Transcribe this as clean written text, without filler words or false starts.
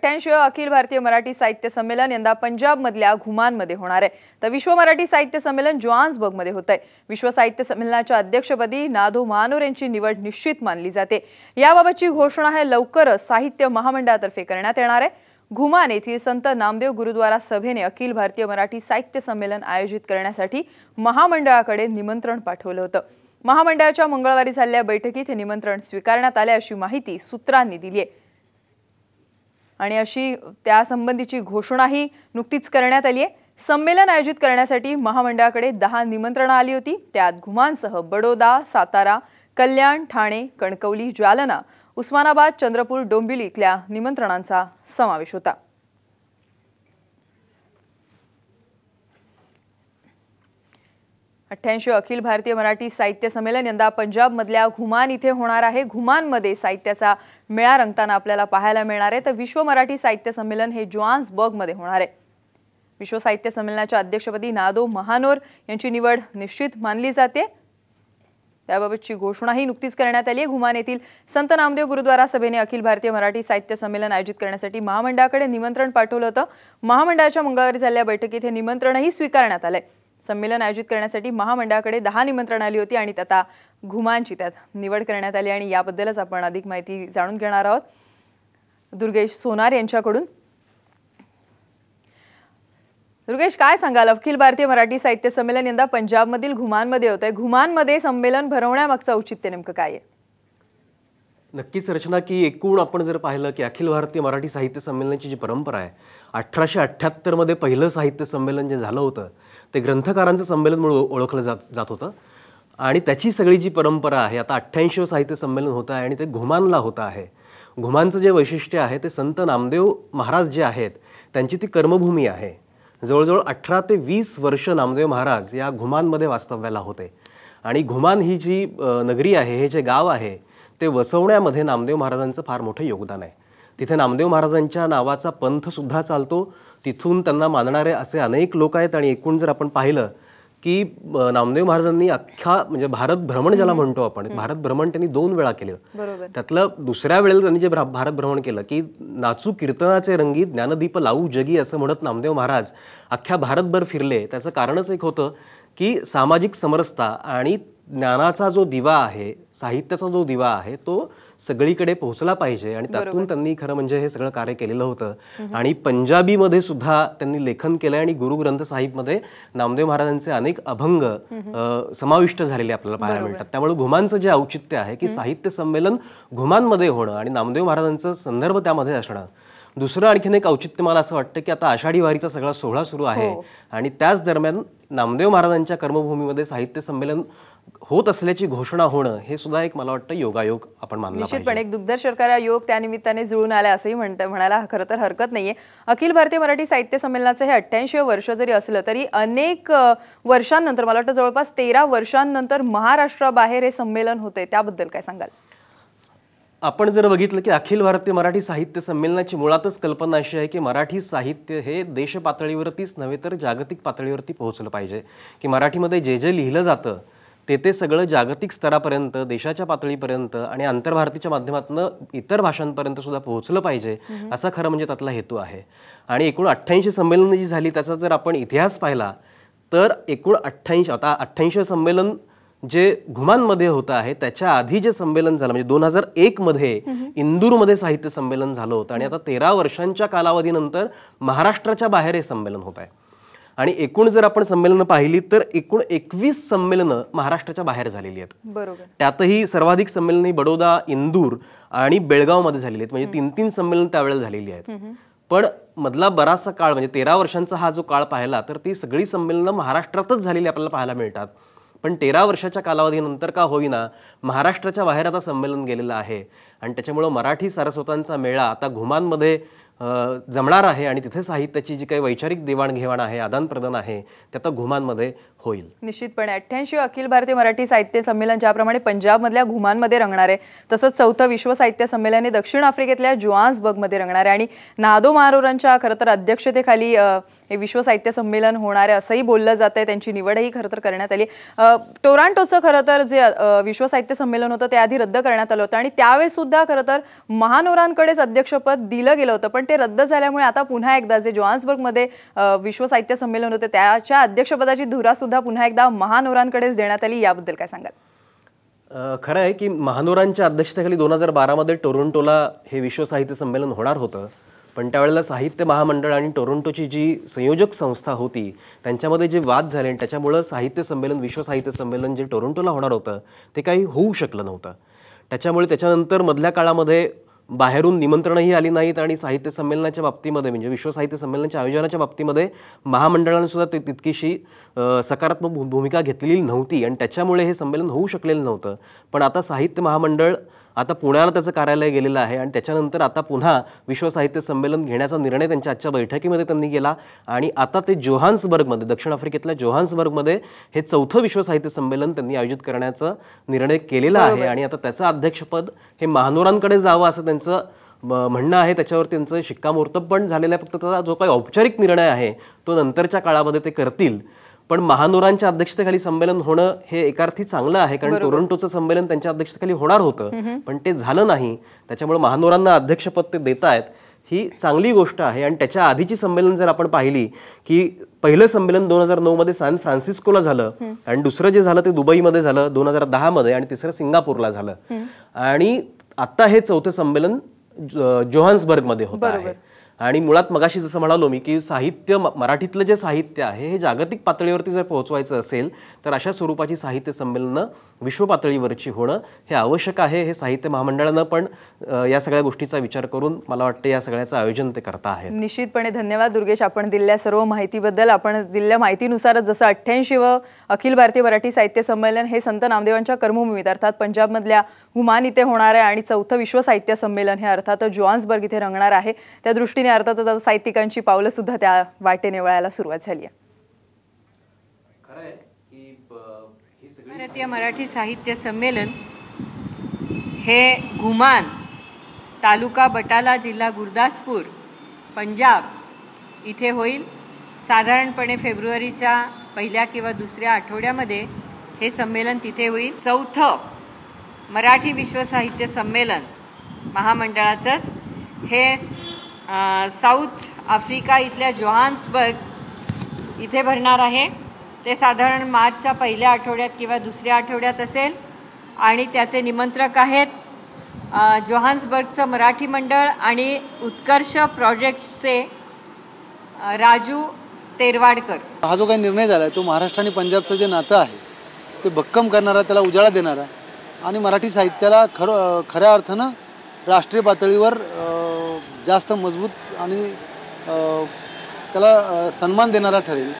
88वे अखिल भारतीय मराठी साहित्य संमेलन यंदा पंजाबमधल्या घुमानमध्ये होणार आहे। तर विश्व मराठी साहित्य संमेलन जोहान्सबर्गमध्ये होत आहे। विश्व साहित्य संमेलनाच्या अध्यक्षपदी नादो महानोर यांची निवड निश्चित मानली जाते। याबाबतची घोषणा हे लवकरच साहित्य महामंडळातर्फे करण्यात येणार आहे। घुमान येथील संत नामदेव गुरुद्वारा सभेने अखिल भारतीय मराठी साहित्य संमेलन आयोजित करण्यासाठी महामंडळाकडे निमंत्रण पाठवलं होतं। महामंडळाच्या मंगळवारी झालेल्या बैठकीत हे निमंत्रण स्वीकारण्यात आले अशी माहिती सूत्रांनी दिली आहे आणि अशी त्या संबंधीची घोषणाही नुकतीच करण्यात आली आहे। संमेलन आयोजित करण्यासाठी महामंडळाकडे 10 निमंत्रणं आली होती। त्यात घुमानसह बडोदा, सातारा, कल्याण, ठाणे, कणकवली, जालना, उस्मानाबाद, चंद्रपूर, डोंबिवली इथल्या निमंत्रणांचा समावेश होता। अखिल भारतीय मराठी साहित्य संमेलन यंदा पंजाबमधल्या घुमान इथे होणार आहे। घुमानमध्ये साहित्याचा मेळा रंगताना आपल्याला पाहायला मिळणार आहे। तर विश्व मराठी साहित्य संमेलन हे जोहान्सबर्गमध्ये होणार आहे। विश्व साहित्य संमेलनाच्या अध्यक्षपदी नादो महानोर यांची निवड निश्चित मानली जाते। त्याबाबतची घोषणाही नुकतीच करण्यात आली आहे। घुमान येथील संत नामदेव गुरुद्वारा सभेने अखिल भारतीय मराठी साहित्य संमेलन आयोजित करण्यासाठी महामंडळाकडे निमंत्रण पाठवलं होतं। महामंडळाच्या मंगळवारी झालेल्या बैठकीत हे निमंत्रणही स्वीकारण्यात आलंय। संमेलन आयोजित करण्यासाठी महामंडळाकडे 10 निमंत्रण आली होती आणि आता घुमानची त्यात निवड करण्यात आली आणि याबद्दलच आपण अधिक माहिती जाणून घेणार आहोत दुर्गेश सोनार यांच्याकडून। दुर्गेश, काय सांगाल, अखिल भारतीय मराठी साहित्य संमेलन यंदा पंजाबमधील घुमानमध्ये होतंय। घुमानमध्ये संमेलन भरवण्यामागचं औचित्य नेमकं काय आहे? नक्कीच रचना, की एकूण आपण जर पाहिलं की अखिल भारतीय मराठी साहित्य संमेलनाची जी परंपरा आहे, 1878 मध्ये पहिलं साहित्य संमेलन जे झालं होतं ते ग्रंथकारांचं संमेलन म्हणून ओळखलं जात होतं आणि त्याची सगळी जी परंपरा आहे आता 88वें साहित्य संमेलन होत आहे आणि ते घुमानला होतं आहे। घुमानचं जे वैशिष्ट्य आहे ते संत नामदेव महाराज जे आहेत त्यांची ती कर्मभूमी आहे। जवळजवळ 18 ते 20 वर्ष नामदेव महाराज या घुमानमध्ये वास्तव्याला होते आणि घुमान ही जी नगरी आहे, हे जे गाव आहे ते वसवण्यामध्ये नामदेव महाराजांचं फार मोठं योगदान आहे। तिथे नामदेव महाराजांच्या नावाचा पंथ सुद्धा चालतो। तिथून त्यांना मानणारे असे अनेक लोक आहेत आणि एकूण जर आपण पाहिलं की नामदेव महाराजांनी अख्खा म्हणजे भारत भ्रमण ज्याला म्हणतो आपण, भारत भ्रमण त्यांनी 2 वेळा केलं। त्यातलं दुसऱ्या वेळेला त्यांनी जे भारत भ्रमण केलं की नाचू कीर्तनाचे रंगी ज्ञानदीप लावू जगी असं म्हणत नामदेव महाराज अख्ख्या भारतभर फिरले। त्याचं कारणच एक होतं की सामाजिक समरसता आणि ज्ञानाचा जो दिवा आहे, साहित्याचा जो दिवा आहे तो सगळीकडे पोहोचला पाहिजे आणि त्यातून त्यांनी खरं म्हणजे हे सगळं कार्य केलेलं होतं। आणि पंजाबीमध्ये सुद्धा त्यांनी लेखन केलं आणि गुरु ग्रंथ साहिबमध्ये नामदेव महाराजांचे अनेक अभंग समाविष्ट झालेले आपल्याला पाहायला मिळतात। त्यामुळे घुमानचं जे औचित्य आहे की साहित्य संमेलन घुमानमध्ये होणं आणि नामदेव महाराजांचं संदर्भ त्यामध्ये असणं। दुसरं आणखीन एक औचित्य मला असं वाटतं की आता आषाढी वारीचा सगळा सोहळा सुरू आहे आणि त्याच दरम्यान नामदेव महाराजांच्या कर्मभूमीमध्ये साहित्य संमेलन होत असल्याची घोषणा होणं हे सुद्धा एक मला वाटतं योगायोग आपण मानला पाहिजे। निश्चितपणे एक दुग्धर शर्करा योग त्या निमित्ताने जुळून आला असंही म्हणायला खरं तर हरकत नाहीये। अखिल भारतीय मराठी साहित्य संमेलनाचं हे 88वें वर्ष जरी असलं तरी अनेक वर्षांनंतर, मला वाटतं जवळपास 13 वर्षांनंतर महाराष्ट्राबाहेर हे संमेलन होते, त्याबद्दल काय सांगाल? आपण जर बघितलं की अखिल भारतीय मराठी साहित्य संमेलनाची मुळातच कल्पना अशी आहे की मराठी साहित्य हे देश पातळीवरतीच नव्हे तर जागतिक पातळीवरती पोहोचलं पाहिजे, की मराठीमध्ये जे जे लिहिलं जातं ते सगळं जागतिक स्तरापर्यंत, देशाच्या पातळीपर्यंत आणि आंतरभारतीच्या माध्यमातून इतर भाषांपर्यंत सुद्धा पोहोचलं पाहिजे, असा खरं म्हणजे त्यातला हेतू आहे। आणि एकूण 88 संमेलन जी झाली त्याचा जर आपण इतिहास पाहिला तर एकूण 88वें संमेलन जे घुमानमध्ये होतं आहे त्याच्या आधी जे संमेलन झालं म्हणजे 2001 मध्ये इंदूरमध्ये साहित्य संमेलन झालं होतं आणि आता 13 वर्षांच्या कालावधीनंतर महाराष्ट्राच्या बाहेर हे संमेलन होत आहे। आणि एकूण जर आपण संमेलनं पाहिली तर एकूण 21 संमेलनं महाराष्ट्राच्या बाहेर झालेली आहेत। त्यातही सर्वाधिक संमेलनं बडोदा, इंदूर आणि बेळगावमध्ये झालेली आहेत, म्हणजे 3-3 संमेलन त्यावेळेला झालेली आहेत। पण मधला बराचसा काळ म्हणजे 13 वर्षांचा हा जो काळ पाहिला तर ती सगळी संमेलनं महाराष्ट्रातच झालेली आपल्याला पाहायला मिळतात। पण 13 वर्षाच्या कालावधीनंतर का होईना महाराष्ट्राच्या बाहेर आता संमेलन गेलेलं आहे आणि त्याच्यामुळे मराठी सारस्वतांचा मेळा आता घुमानमध्ये जमणार आहे आणि तिथे साहित्याची जी काही वैचारिक देवाणघेवाण आहे, आदान प्रदान आहे, ते आता घुमानमध्ये होईल. निश्चितपणे 88 अखिल भारतीय मराठी साहित्य संमेलन ज्याप्रमाणे पंजाबमधल्या घुमानमध्ये रंगणार आहे, तसंच चौथं विश्व साहित्य संमेलन हे दक्षिण आफ्रिकेतल्या जोहान्सबर्गमध्ये रंगणार आहे आणि नादो मारोरांच्या खरं तर अध्यक्षतेखाली हे विश्व साहित्य संमेलन होणार आहे असंही बोललं जात आहे. त्यांची निवडही खरं तर करण्यात आली. टोरांटोचं खरं तर जे विश्व साहित्य संमेलन होतं ते आधी रद्द करण्यात आलं होतं आणि त्यावेळेस सुद्धा खरं तर महानोरांकडेच अध्यक्षपद दिलं गेलं होतं, पण ते रद्द झाल्यामुळे आता पुन्हा एकदा जे जोहान्सबर्गमध्ये विश्व साहित्य संमेलन होते त्याच्या अध्यक्षपदाची धुरा सुद्धा पुन्हा एकदा महानोरांकडेच देण्यात आली. याबद्दल काय सांगाल? खरं आहे की महानोरांच्या अध्यक्षतेखाली 2012 मध्ये टोरंटोला हे विश्व साहित्य संमेलन होणार होतं, पण त्यावेळेला साहित्य महामंडळ आणि टोरंटोची जी संयोजक संस्था होती त्यांच्यामध्ये जे वाद झाले आणि त्याच्यामुळं साहित्य संमेलन विश्व साहित्य संमेलन जे टोरंटोला होणार होतं ते काही होऊ शकलं नव्हतं. त्याच्यामुळे त्याच्यानंतर मधल्या काळामध्ये बाहेरून निमंत्रणही आली नाहीत आणि साहित्य संमेलनाच्या बाबतीमध्ये म्हणजे विश्व साहित्य संमेलनाच्या आयोजनाच्या बाबतीमध्ये महामंडळाने सुद्धा तितकीशी सकारात्मक भूमिका घेतलेली नव्हती आणि त्याच्यामुळे हे संमेलन होऊ शकलेलं नव्हतं. पण आता साहित्य महामंडळ आता पुण्याला त्याचं कार्यालय गेलेलं आहे आणि त्याच्यानंतर आता पुन्हा विश्व साहित्य संमेलन घेण्याचा निर्णय त्यांच्या आजच्या बैठकीमध्ये त्यांनी केला आणि आता ते जोहान्सबर्गमध्ये दक्षिण आफ्रिकेतल्या जोहान्सबर्गमध्ये हे चौथं विश्व साहित्य संमेलन त्यांनी आयोजित करण्याचा निर्णय केलेला आहे आणि आता त्याचं अध्यक्षपद हे महानोरांकडे जावं असं त्यांचं म्हणणं आहे. त्याच्यावर त्यांचं शिक्कामोर्तब पण झालेलं आहे. फक्त त्याचा जो काही औपचारिक निर्णय आहे तो नंतरच्या काळामध्ये ते करतील. पण महानोरांच्या अध्यक्षतेखाली संमेलन होणं हे एकार्थी चांगलं आहे, कारण टोरंटोचं संमेलन त्यांच्या अध्यक्षतेखाली होणार होतं पण ते झालं नाही. त्याच्यामुळे महानोरांना अध्यक्षपद ते देत आहेत ही चांगली गोष्ट आहे. आणि त्याच्या आधीची संमेलन जर आपण पाहिली की पहिलं संमेलन 2009 मध्ये सॅन फ्रान्सिस्कोला झालं आणि दुसरं जे झालं ते दुबईमध्ये झालं 2010 मध्ये आणि तिसरं सिंगापूरला झालं आणि आता हे चौथं संमेलन जोहान्सबर्गमध्ये होत आहे. आणि मुळात मगाशी जसं म्हणालो मी की साहित्य मराठीतलं जे साहित्य आहे हे जागतिक पातळीवरती जर पोहोचवायचं असेल तर अशा स्वरूपाची साहित्य संमेलनं विश्व पातळीवरची होणं हे आवश्यक आहे. हे साहित्य महामंडळानं पण या सगळ्या गोष्टीचा विचार करून मला वाटतं या सगळ्याचं आयोजन ते करता आहे. निश्चितपणे धन्यवाद दुर्गेश आपण दिलेल्या सर्व माहितीबद्दल. आपण दिलेल्या माहितीनुसारच जसं 88व अखिल भारतीय मराठी साहित्य संमेलन हे संत नामदेवांच्या कर्मभूमीत अर्थात पंजाबमधल्या हुमान इथे होणार आहे आणि चौथं विश्व साहित्य संमेलन हे अर्थात जोहान्सबर्ग इथे रंगणार आहे. त्या दृष्टीने अर्थातच साहित्यिकांची पावलं सुद्धा त्या वाटेने वळायला सुरुवात झाली आहे. भारतीय मराठी साहित्य संमेलन हे घुमान तालुका बटाला जिल्हा गुरदासपूर पंजाब इथे होईल. साधारणपणे फेब्रुवारीच्या पहिल्या किंवा दुसऱ्या आठवड्यामध्ये हे संमेलन तिथे होईल. चौथं मराठी विश्व साहित्य संमेलन महामंडळाचंच हे साऊथ आफ्रिका इथल्या जोहान्सबर्ग इथे भरणार आहे. ते साधारण मार्चच्या पहिल्या आठवड्यात किंवा दुसऱ्या आठवड्यात असेल आणि त्याचे निमंत्रक आहेत जोहान्सबर्गचं मराठी मंडळ आणि उत्कर्ष प्रोजेक्ट्सचे राजू तेरवाडकर. हा जो काही निर्णय झाला आहे तो महाराष्ट्र आणि पंजाबचं जे नातं आहे ते भक्कम करणारा, त्याला उजाळा देणारा आणि मराठी साहित्याला खऱ्या अर्थानं राष्ट्रीय पातळीवर जास्त मजबूत आणि त्याला सन्मान देणारा ठरेल.